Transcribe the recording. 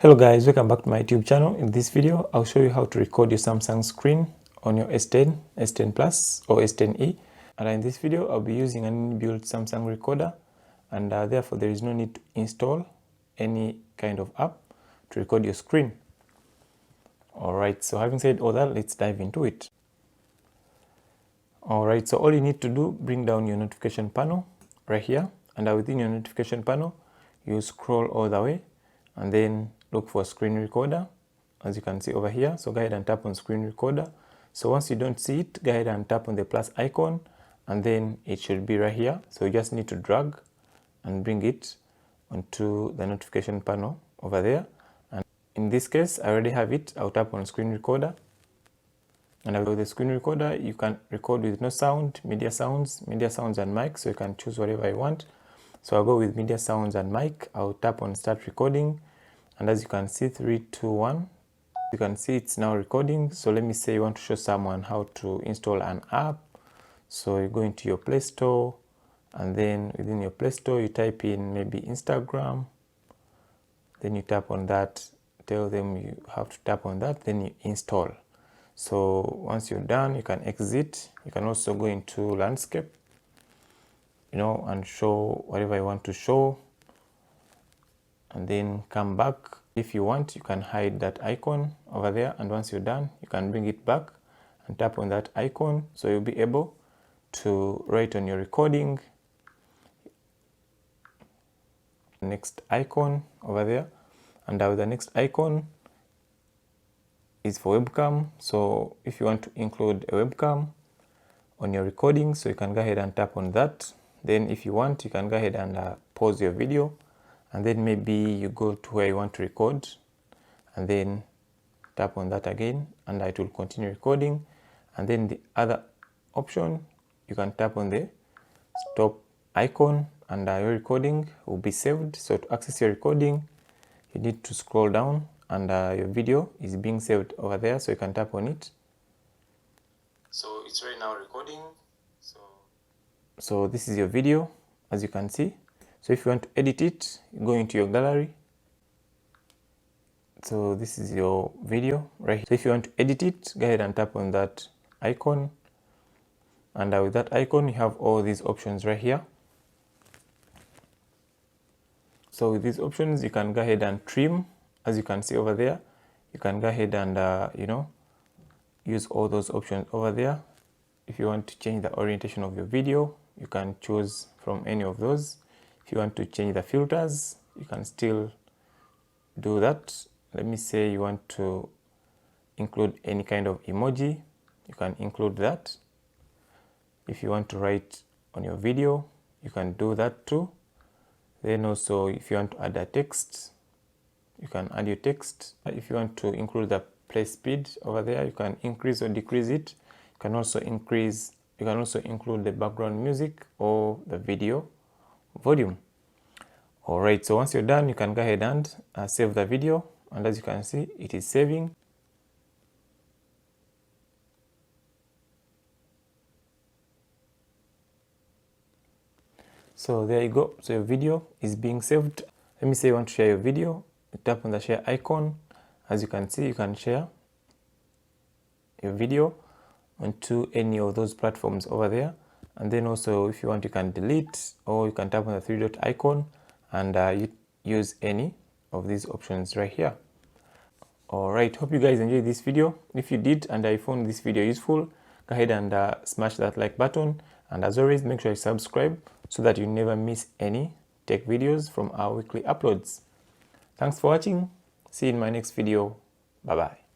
Hello guys, welcome back to my YouTube channel. In this video, I'll show you how to record your Samsung screen on your S10, S10 Plus or S10e. And in this video, I'll be using an inbuilt Samsung recorder, and therefore there is no need to install any kind of app to record your screen. Alright, so having said all that, let's dive into it. Alright, so all you need to do, bring down your notification panel right here, and within your notification panel, you scroll all the way and then look for screen recorder, as you can see over here. So go ahead and tap on screen recorder. So once you don't see it, go ahead and tap on the plus icon, and then it should be right here. So you just need to drag and bring it onto the notification panel over there. And in this case, I already have it. I'll tap on screen recorder, and with the screen recorder, you can record with no sound, media sounds and mic. So you can choose whatever you want. So I'll go with media sounds and mic. I'll tap on start recording, and as you can see, 3, 2, 1, you can see it's now recording. So let me say you want to show someone how to install an app. So you go into your Play Store, and then within your Play Store you type in maybe Instagram, then you tap on that, tell them you have to tap on that, then you install. So once you're done, you can exit. You can also go into landscape, and show whatever you want to show, and then come back. If you want, you can hide that icon over there, and once you're done, you can bring it back and tap on that icon. So you'll be able to write on your recording, next icon over there, and the next icon is for webcam. So if you want to include a webcam on your recording, so you can go ahead and tap on that. Then if you want, you can go ahead and pause your video, and then maybe you go to where you want to record, and then tap on that again, and it will continue recording. And then the other option, you can tap on the stop icon, and your recording will be saved. So to access your recording, you need to scroll down, and your video is being saved over there, so you can tap on it. So it's right now recording. So this is your video, as you can see. So if you want to edit it, you go into your gallery. So this is your video right here. So if you want to edit it, go ahead and tap on that icon, and with that icon you have all these options right here. So with these options, you can go ahead and trim, as you can see over there. You can go ahead and use all those options over there. If you want to change the orientation of your video, you can choose from any of those. If you want to change the filters, you can still do that. Let me say you want to include any kind of emoji, you can include that. If you want to write on your video, you can do that too. Then also, if you want to add a text, you can add your text. If you want to include the play speed over there, you can increase or decrease it. You can also include the background music or the video volume. Alright, so once you're done, you can go ahead and save the video, and as you can see, it is saving. So there you go. So your video is being saved. Let me say you want to share your video. You tap on the share icon. As you can see, you can share your video onto any of those platforms over there. And then also, if you want, you can delete, or you can tap on the 3-dot icon and you use any of these options right here. Alright, hope you guys enjoyed this video. If you did and I found this video useful, go ahead and smash that like button, and as always, make sure you subscribe so that you never miss any tech videos from our weekly uploads. Thanks for watching. See you in my next video. Bye bye.